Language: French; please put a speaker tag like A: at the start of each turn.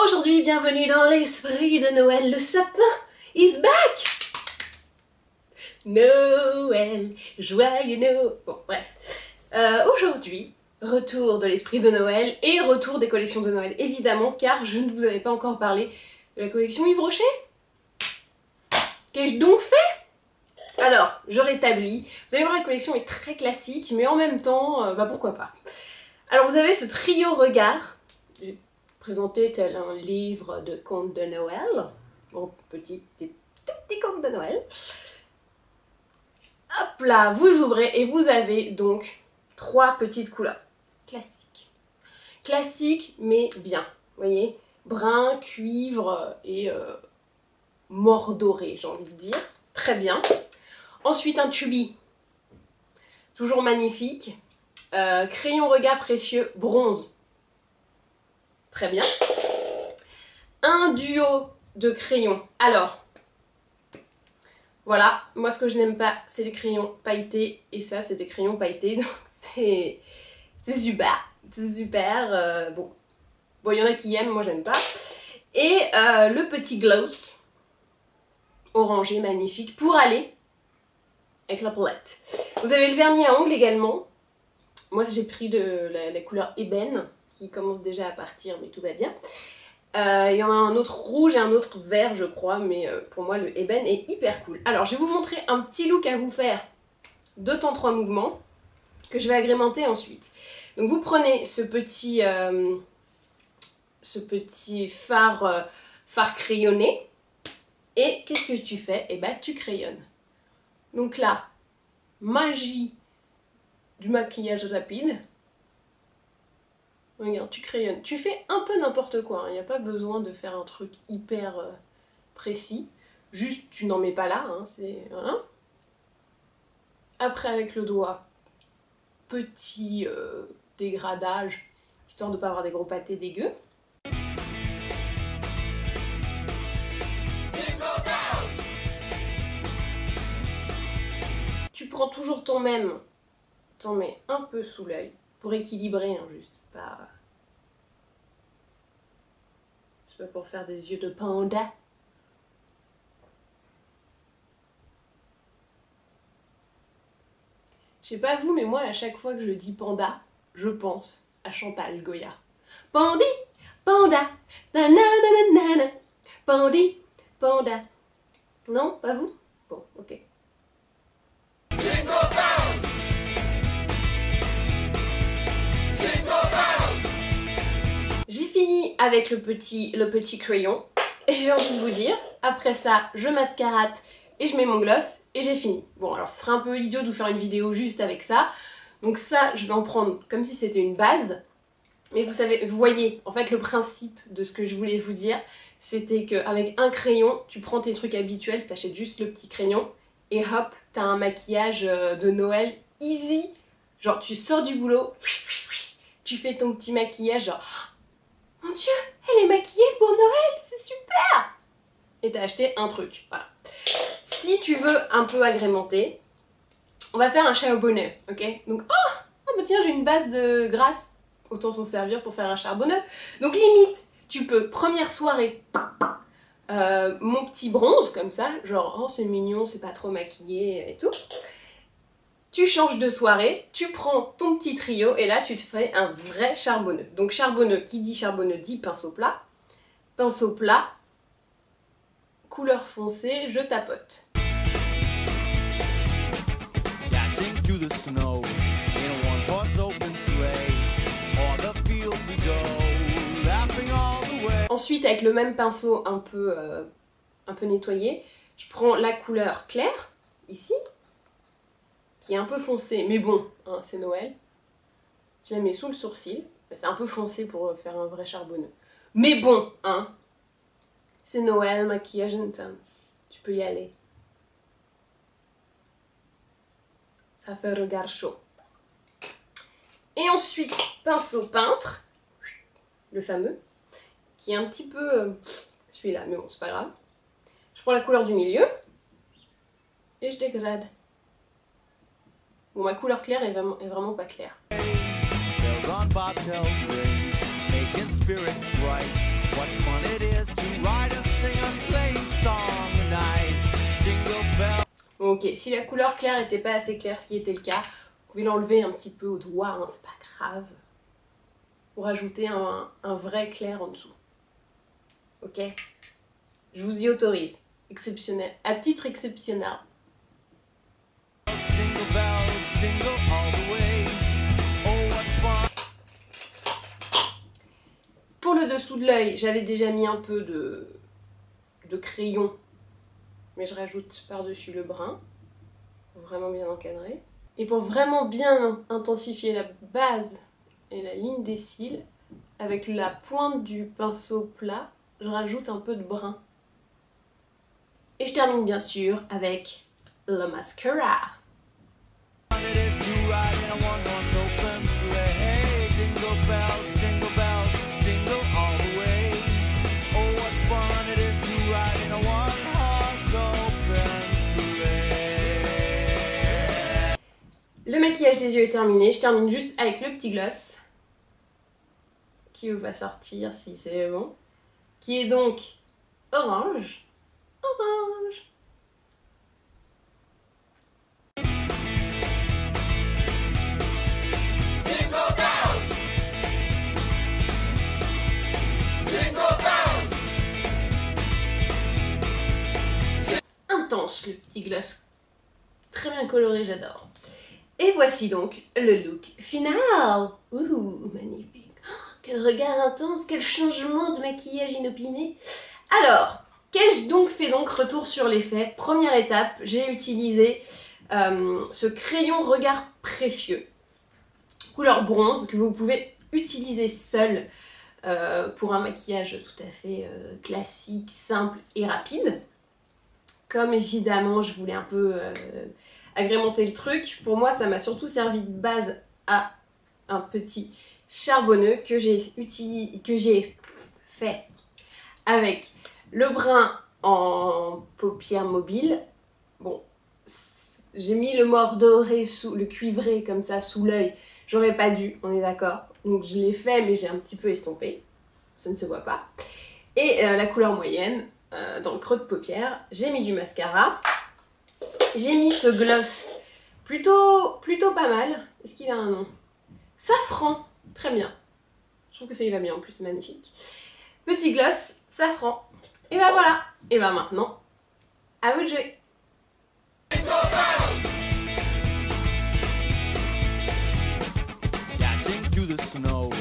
A: Aujourd'hui, bienvenue dans l'esprit de Noël, le sapin is back! Noël, joyeux Noël... Bon, bref. Aujourd'hui, retour de l'esprit de Noël et retour des collections de Noël, évidemment, car je ne vous avais pas encore parlé de la collection Yves Rocher. Qu'ai-je donc fait? Alors, je rétablis. Vous allez voir, la collection est très classique, mais en même temps, pourquoi pas. Alors, vous avez ce trio regard, présenté tel un livre de contes de Noël. Bon, des petits contes de Noël. Hop là, vous ouvrez et vous avez donc 3 petites couleurs. Classiques. Classiques, mais bien. Vous voyez? Brun, cuivre et mordoré, j'ai envie de dire. Très bien. Ensuite, un tubi. Toujours magnifique. Crayon regard précieux, bronze. Très bien. Un duo de crayons. Alors, voilà, moi ce que je n'aime pas, c'est les crayons pailletés. Et ça, c'est des crayons pailletés, donc c'est super. C'est super. Bon, il y en a qui aiment, moi j'aime pas. Et le petit gloss, orangé, magnifique, pour aller avec la palette. Vous avez le vernis à ongles également. Moi j'ai pris de la couleur ébène, qui commence déjà à partir, mais tout va bien. Il y en a un autre rouge et un autre vert, je crois, mais pour moi, le ébène est hyper cool. Alors, je vais vous montrer un petit look à vous faire de temps 3 mouvements, que je vais agrémenter ensuite. Donc, vous prenez ce petit fard crayonné, et qu'est-ce que tu fais? Eh ben, tu crayonnes. Donc là, magie du maquillage rapide. Regarde, tu crayonnes. Tu fais un peu n'importe quoi, il n'y a pas besoin de faire un truc hyper précis. Juste, tu n'en mets pas là, hein, c'est... Voilà. Après, avec le doigt, petit dégradage, histoire de ne pas avoir des gros pâtés dégueux. Tu prends toujours ton même, t'en mets un peu sous l'œil. Pour équilibrer, hein, juste, c'est pas pour faire des yeux de panda. Je sais pas vous, mais moi, à chaque fois que je dis panda, je pense à Chantal Goya. Pandi, panda, nanana, pandi, panda. Non, pas vous? Bon, ok. J'ai fini avec le petit crayon et j'ai envie de vous dire, après ça, je mascarate et je mets mon gloss et j'ai fini. Bon, alors ce serait un peu idiot de vous faire une vidéo juste avec ça. Donc ça, je vais en prendre comme si c'était une base. Mais vous voyez, en fait, le principe de ce que je voulais vous dire, c'était qu'avec un crayon, tu prends tes trucs habituels, t'achètes juste le petit crayon et hop, t'as un maquillage de Noël easy. Genre, tu sors du boulot, tu fais ton petit maquillage, genre... Mon Dieu, elle est maquillée pour Noël, c'est super! Et t'as acheté un truc, voilà. Si tu veux un peu agrémenter, on va faire un charbonneux, ok? Donc, oh bah tiens, j'ai une base de grasse, autant s'en servir pour faire un charbonneux. Donc limite, tu peux, première soirée, mon petit bronze, comme ça, genre, oh c'est mignon, c'est pas trop maquillé et tout. Tu changes de soirée, tu prends ton petit trio et là tu te fais un vrai charbonneux. Donc charbonneux, qui dit charbonneux dit pinceau plat. Pinceau plat, couleur foncée, je tapote. Ensuite avec le même pinceau un peu nettoyé, je prends la couleur claire, ici. Qui est un peu foncé, mais bon, hein, c'est Noël. Je la mets sous le sourcil. C'est un peu foncé pour faire un vrai charbonneux. Mais bon, hein, c'est Noël, maquillage intense. Tu peux y aller. Ça fait regard chaud. Et ensuite, pinceau peintre, le fameux, qui est un petit peu celui-là, mais bon, c'est pas grave. Je prends la couleur du milieu et je dégrade. Bon, ma couleur claire est vraiment pas claire.
B: What fun it is to ride and sing a sleigh song tonight. Jingle bells.
A: Ok, si la couleur claire n'était pas assez claire, ce qui était le cas, vous pouvez l'enlever un petit peu au doigt, hein, c'est pas grave. Pour ajouter un vrai clair en dessous. Ok? Je vous y autorise. Exceptionnel. À titre exceptionnel.
B: Jingle bells, jingle all the way. Oh, what fun.
A: Pour le dessous de l'œil, j'avais déjà mis un peu de crayon. Mais je rajoute par-dessus le brun. Pour vraiment bien encadrer. Et pour vraiment bien intensifier la base et la ligne des cils, avec la pointe du pinceau plat, je rajoute un peu de brun. Et je termine bien sûr avec le mascara.
B: Fun it is to ride in a one-horse open sleigh. Jingle bells, jingle all the way. Oh, what fun it is to ride in a one-horse open sleigh.
A: Le maquillage des yeux est terminé, je termine juste avec le petit gloss qui va sortir si c'est bon, qui est donc orange. Orange.
B: Jingle bells, jingle bells.
A: Intense le petit gloss, très bien coloré, j'adore. Et voici donc le look final. Ouh, magnifique. Oh, quel regard intense, quel changement de maquillage inopiné. Alors, qu'ai-je donc fait donc? Retour sur les faits. Première étape, j'ai utilisé ce crayon regard précieux, couleur bronze, que vous pouvez utiliser seul pour un maquillage tout à fait classique, simple et rapide. Comme évidemment, je voulais un peu agrémenter le truc, pour moi ça m'a surtout servi de base à un petit charbonneux que j'ai fait avec le brun en paupières mobiles. Bon, j'ai mis le mort doré, le cuivré comme ça sous l'œil, j'aurais pas dû, on est d'accord. Donc je l'ai fait mais j'ai un petit peu estompé, ça ne se voit pas. Et la couleur moyenne, dans le creux de paupière, j'ai mis du mascara. J'ai mis ce gloss plutôt pas mal. Est-ce qu'il a un nom? Safran, très bien. Je trouve que ça lui va bien en plus, c'est magnifique. Petit gloss, safran. Et ben voilà. Et ben maintenant, à vous de jouer.
B: Dashing through the snow.